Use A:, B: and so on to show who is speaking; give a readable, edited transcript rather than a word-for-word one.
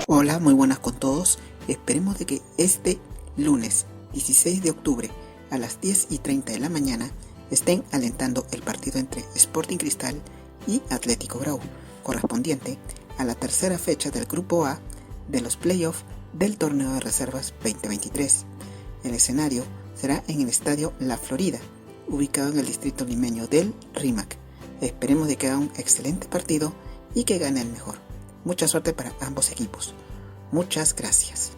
A: Hola, muy buenas con todos. Esperemos de que este lunes 16 de octubre a las 10:30 de la mañana estén alentando el partido entre Sporting Cristal y Atlético Grau, correspondiente a la tercera fecha del Grupo A de los playoffs del Torneo de Reservas 2023. El escenario será en el Estadio La Florida, ubicado en el distrito limeño del Rímac. Esperemos de que haga un excelente partido y que gane el mejor. Mucha suerte para ambos equipos. Muchas gracias.